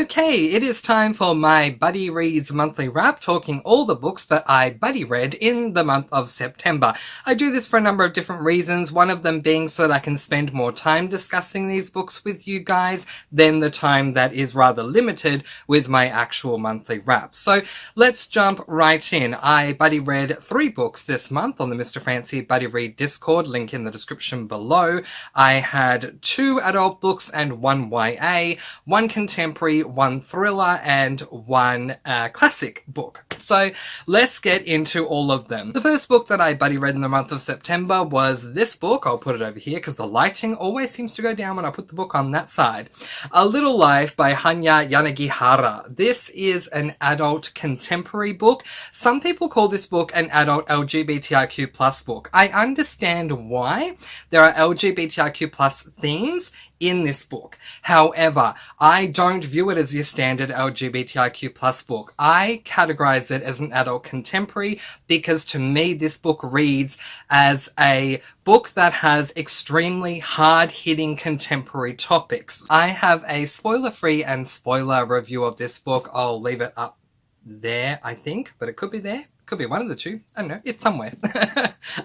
Okay, it is time for my Buddy Reads monthly wrap, talking all the books that I buddy read in the month of September. I do this for a number of different reasons, one of them being so that I can spend more time discussing these books with you guys than the time that is rather limited with my actual monthly wrap. So let's jump right in. I buddy read 3 books this month on the Mr. Francy Buddy Read Discord, link in the description below. I had 2 adult books and 1 YA, 1 contemporary, 1 thriller, and 1 classic book. So let's get into all of them. The first book that I buddy read in the month of September was this book. I'll put it over here because the lighting always seems to go down when I put the book on that side. A Little Life by Hanya Yanagihara. This is an adult contemporary book. Some people call this book an adult LGBTIQ plus book. I understand why. There are LGBTIQ plus themes in this book. However, I don't view it as your standard LGBTIQ plus book. I categorize it as an adult contemporary because to me this book reads as a book that has extremely hard-hitting contemporary topics. I have a spoiler-free and spoiler review of this book. I'll leave it up there, I think, but it could be there. Could be one of the two. I don't know. It's somewhere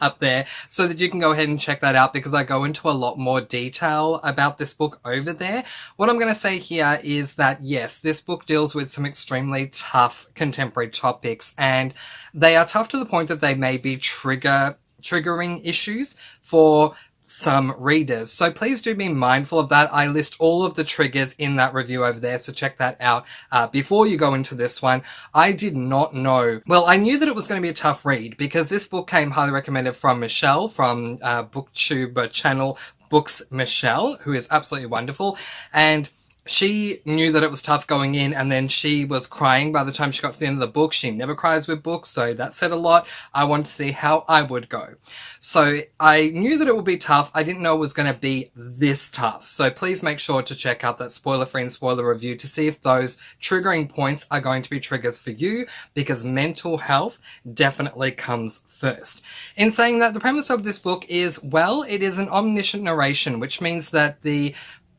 up there so that you can go ahead and check that out because I go into a lot more detail about this book over there. What I'm going to say here is that yes, this book deals with some extremely tough contemporary topics, and they are tough to the point that they may be triggering issues for some readers. So please do be mindful of that. I list all of the triggers in that review over there, so check that out before you go into this one. I did not know. Well, I knew that it was going to be a tough read because this book came highly recommended from Michelle from booktube channel Books Michelle, who is absolutely wonderful. And she knew that it was tough going in, and then she was crying by the time she got to the end of the book. She never cries with books, so that said a lot. I wanted to see how I would go. So I knew that it would be tough. I didn't know it was going to be this tough. So please make sure to check out that spoiler-free and spoiler review to see if those triggering points are going to be triggers for you, because mental health definitely comes first. In saying that, the premise of this book is, well, it is an omniscient narration, which means that the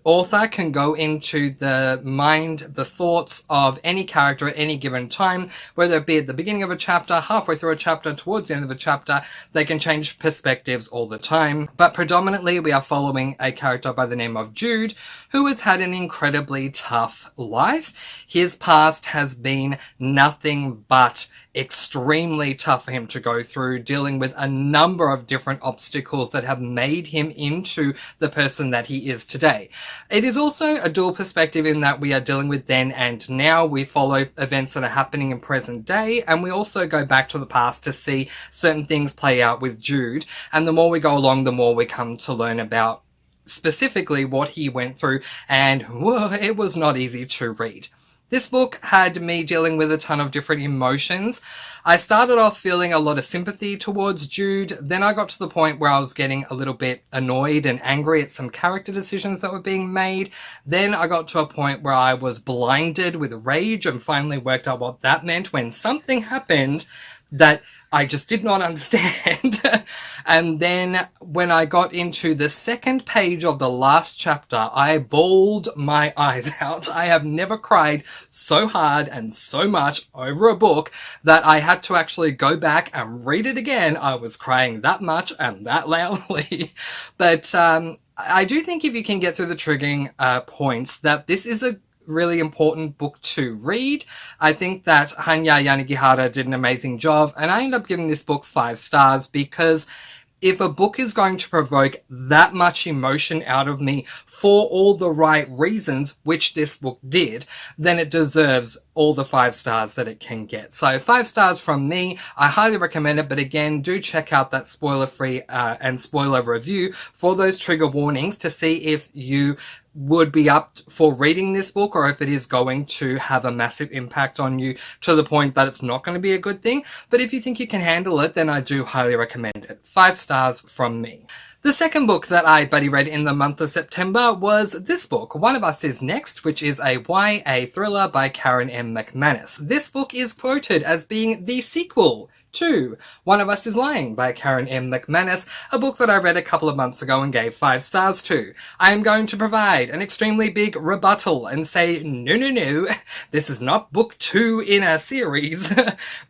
author can go into the mind, the thoughts of any character at any given time, whether it be at the beginning of a chapter, halfway through a chapter, towards the end of a chapter. They can change perspectives all the time. But predominantly, we are following a character by the name of Jude, who has had an incredibly tough life. His past has been nothing but extremely tough for him to go through, dealing with a number of different obstacles that have made him into the person that he is today. It is also a dual perspective in that we are dealing with then and now. We follow events that are happening in present day, and we also go back to the past to see certain things play out with Jude. And the more we go along, the more we come to learn about specifically what he went through, and whoa, it was not easy to read. This book had me dealing with a ton of different emotions. I started off feeling a lot of sympathy towards Jude. Then I got to the point where I was getting a little bit annoyed and angry at some character decisions that were being made. Then I got to a point where I was blinded with rage and finally worked out what that meant when something happened that I just did not understand. And then when I got into the second page of the last chapter, I bawled my eyes out. I have never cried so hard and so much over a book that I had to actually go back and read it again. I was crying that much and that loudly. But I do think if you can get through the triggering points, that this is a really important book to read. I think that Hanya Yanagihara did an amazing job, and I ended up giving this book 5 stars because if a book is going to provoke that much emotion out of me for all the right reasons, which this book did, then it deserves all the 5 stars that it can get. So 5 stars from me. I highly recommend it, but again, do check out that spoiler-free and spoiler review for those trigger warnings to see if you would be up for reading this book or if it is going to have a massive impact on you to the point that it's not going to be a good thing. But if you think you can handle it, then I do highly recommend it. 5 stars from me. The second book that I buddy read in the month of September was this book, One of Us Is Next, which is a YA thriller by Karen M. McManus. This book is quoted as being the sequel 2. One of Us is Lying by Karen M. McManus, a book that I read a couple of months ago and gave 5 stars to. I am going to provide an extremely big rebuttal and say, no, this is not book 2 in a series.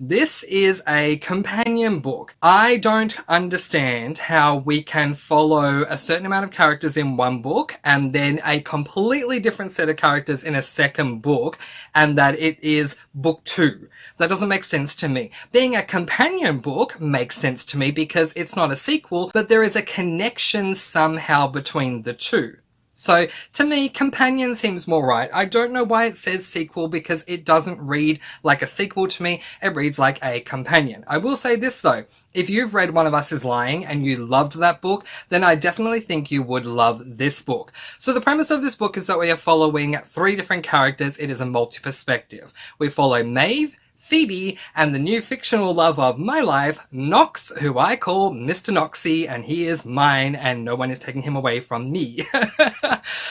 This is a companion book. I don't understand how we can follow a certain amount of characters in one book and then a completely different set of characters in a second book, and that it is book 2. That doesn't make sense to me. Being a companion book makes sense to me because it's not a sequel, but there is a connection somehow between the two. So, to me, companion seems more right. I don't know why it says sequel because it doesn't read like a sequel to me. It reads like a companion. I will say this though. If you've read One of Us is Lying and you loved that book, then I definitely think you would love this book. So the premise of this book is that we are following 3 different characters. It is a multi-perspective. We follow Maeve, Phoebe, and the new fictional love of my life, Knox, who I call Mr. Noxy, and he is mine, and no one is taking him away from me.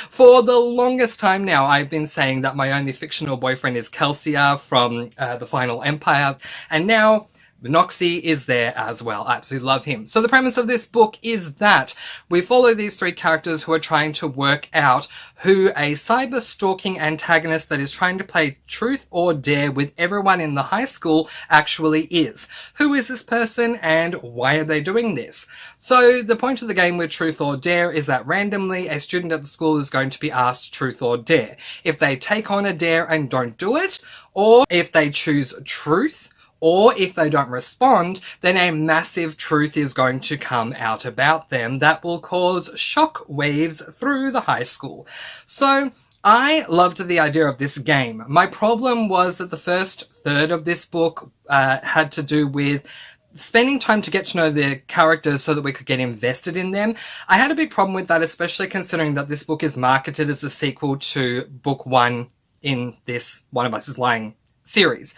For the longest time now, I've been saying that my only fictional boyfriend is Kelsia from The Final Empire, and now Noxy is there as well. I absolutely love him. So the premise of this book is that we follow these 3 characters who are trying to work out who a cyber stalking antagonist that is trying to play truth or dare with everyone in the high school actually is. Who is this person and why are they doing this? So the point of the game with truth or dare is that randomly a student at the school is going to be asked truth or dare. If they take on a dare and don't do it, or if they choose truth, or if they don't respond, then a massive truth is going to come out about them that will cause shock waves through the high school. So I loved the idea of this game. My problem was that the first third of this book had to do with spending time to get to know the characters so that we could get invested in them. I had a big problem with that, especially considering that this book is marketed as a sequel to book 1 in this One of Us is Lying series.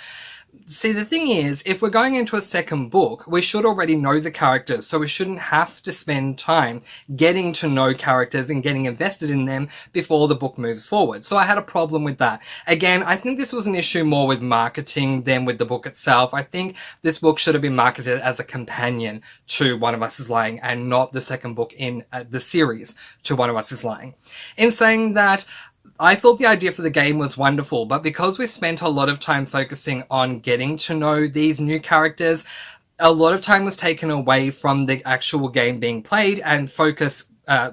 See, the thing is, if we're going into a second book, we should already know the characters, so we shouldn't have to spend time getting to know characters and getting invested in them before the book moves forward. So I had a problem with that. Again, I think this was an issue more with marketing than with the book itself. I think this book should have been marketed as a companion to One of Us is Lying and not the second book in the series to One of Us is Lying. In saying that, I thought the idea for the game was wonderful, but because we spent a lot of time focusing on getting to know these new characters, a lot of time was taken away from the actual game being played and focus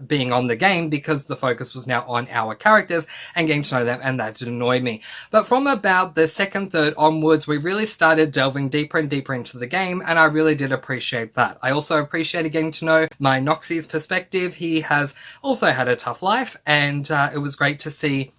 being on the game because the focus was now on our characters and getting to know them, and that did annoy me. But from about the second third onwards, we really started delving deeper and deeper into the game, and I really did appreciate that. I also appreciated getting to know my Noxy's perspective. He has also had a tough life, and it was great to see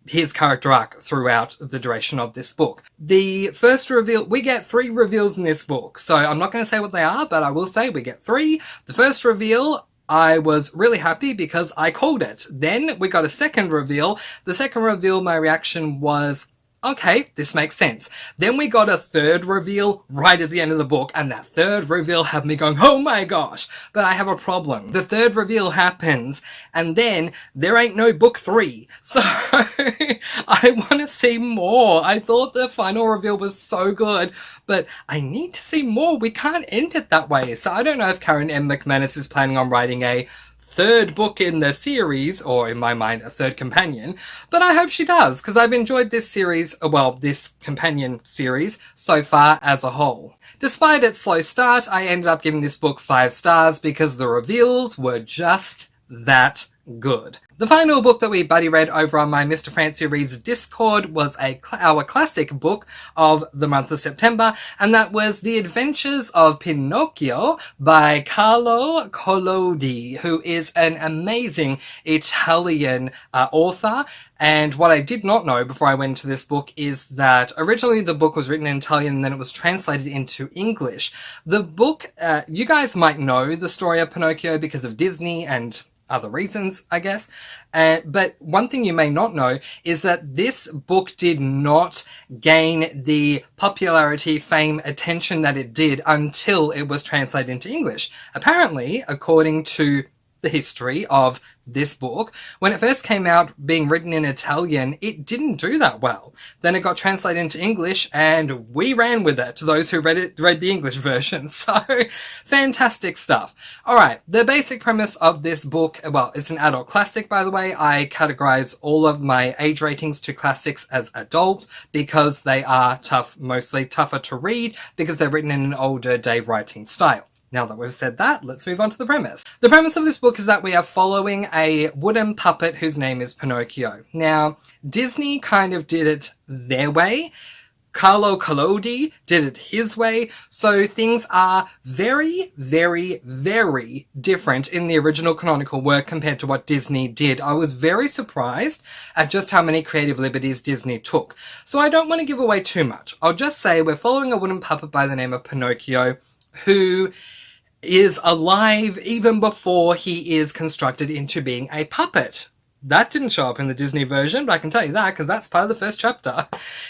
his character arc throughout the duration of this book. The first reveal, we get 3 reveals in this book, so I'm not going to say what they are, but I will say we get 3. The first reveal, I was really happy because I called it. Then we got a second reveal. The second reveal, my reaction was, okay, this makes sense. Then we got a third reveal right at the end of the book, and that third reveal had me going, oh my gosh, but I have a problem. The third reveal happens, and then there ain't no book 3. So I want to see more. I thought the final reveal was so good, but I need to see more. We can't end it that way. So I don't know if Karen M. McManus is planning on writing a third book in the series, or in my mind, a third companion, but I hope she does, because I've enjoyed this series, well, this companion series, so far as a whole. Despite its slow start, I ended up giving this book 5 stars because the reveals were just that good. The final book that we buddy read over on my Mr. Francy Reads Discord was our classic book of the month of September, and that was The Adventures of Pinocchio by Carlo Collodi, who is an amazing Italian author. And what I did not know before I went into this book is that originally the book was written in Italian and then it was translated into English. The book, you guys might know the story of Pinocchio because of Disney and other reasons, I guess. But one thing you may not know is that this book did not gain the popularity, fame, attention that it did until it was translated into English. Apparently, according to the history of this book. When it first came out being written in Italian, it didn't do that well. Then it got translated into English and we ran with it, those who read the English version. So, fantastic stuff. Alright, the basic premise of this book, well, it's an adult classic, by the way. I categorize all of my age ratings to classics as adults because they are mostly tougher to read because they're written in an older day writing style. Now that we've said that, let's move on to the premise. The premise of this book is that we are following a wooden puppet whose name is Pinocchio. Now, Disney kind of did it their way. Carlo Collodi did it his way, so things are very, very, very different in the original canonical work compared to what Disney did. I was very surprised at just how many creative liberties Disney took. So I don't want to give away too much. I'll just say we're following a wooden puppet by the name of Pinocchio, who is alive even before he is constructed into being a puppet. That didn't show up in the Disney version, but I can tell you that because that's part of the first chapter.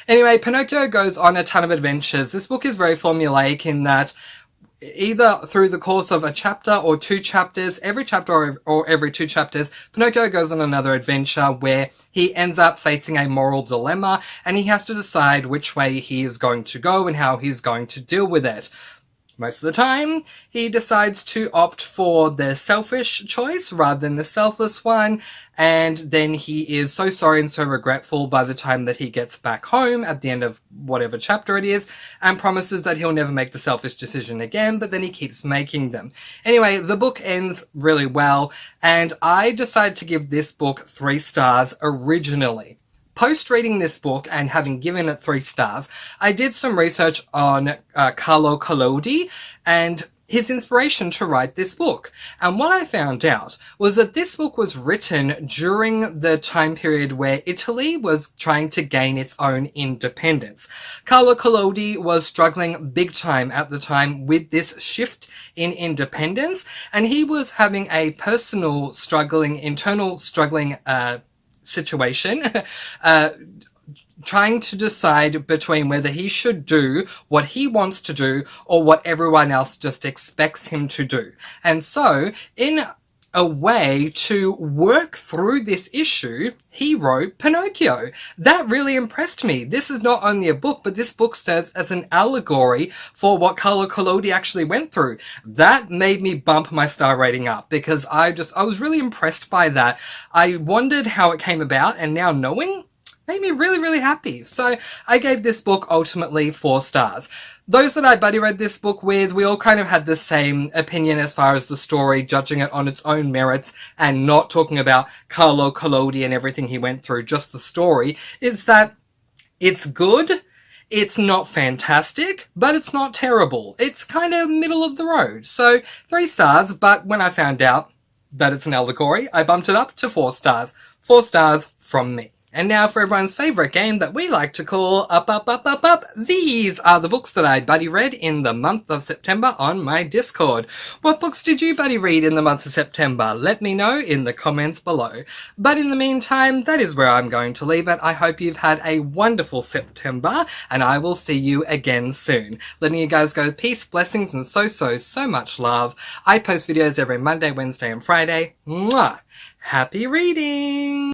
Anyway, Pinocchio goes on a ton of adventures. This book is very formulaic in that either through the course of a chapter or 2 chapters, every chapter or every 2 chapters, Pinocchio goes on another adventure where he ends up facing a moral dilemma and he has to decide which way he is going to go and how he's going to deal with it. Most of the time, he decides to opt for the selfish choice rather than the selfless one, and then he is so sorry and so regretful by the time that he gets back home at the end of whatever chapter it is, and promises that he'll never make the selfish decision again, but then he keeps making them. Anyway, the book ends really well, and I decided to give this book 3 stars originally. Post-reading this book and having given it 3 stars, I did some research on Carlo Collodi and his inspiration to write this book. And what I found out was that this book was written during the time period where Italy was trying to gain its own independence. Carlo Collodi was struggling big time at the time with this shift in independence, and he was having a personal internal struggling situation, trying to decide between whether he should do what he wants to do or what everyone else just expects him to do. And so, in a way to work through this issue, he wrote Pinocchio. That really impressed me. This is not only a book, but this book serves as an allegory for what Carlo Collodi actually went through. That made me bump my star rating up because I was really impressed by that. I wondered how it came about, and now knowing made me really, really happy. So I gave this book ultimately 4 stars. Those that I buddy read this book with, we all kind of had the same opinion as far as the story, judging it on its own merits and not talking about Carlo Collodi and everything he went through, just the story, is that it's good, it's not fantastic, but it's not terrible. It's kind of middle of the road. So 3 stars, but when I found out that it's an allegory, I bumped it up to 4 stars. 4 stars from me. And now for everyone's favourite game that we like to call Up, Up, Up, Up, Up. These are the books that I buddy read in the month of September on my Discord. What books did you buddy read in the month of September? Let me know in the comments below. But in the meantime, that is where I'm going to leave it. I hope you've had a wonderful September, and I will see you again soon. Letting you guys go peace, blessings, and so much love. I post videos every Monday, Wednesday, and Friday. Mwah! Happy reading!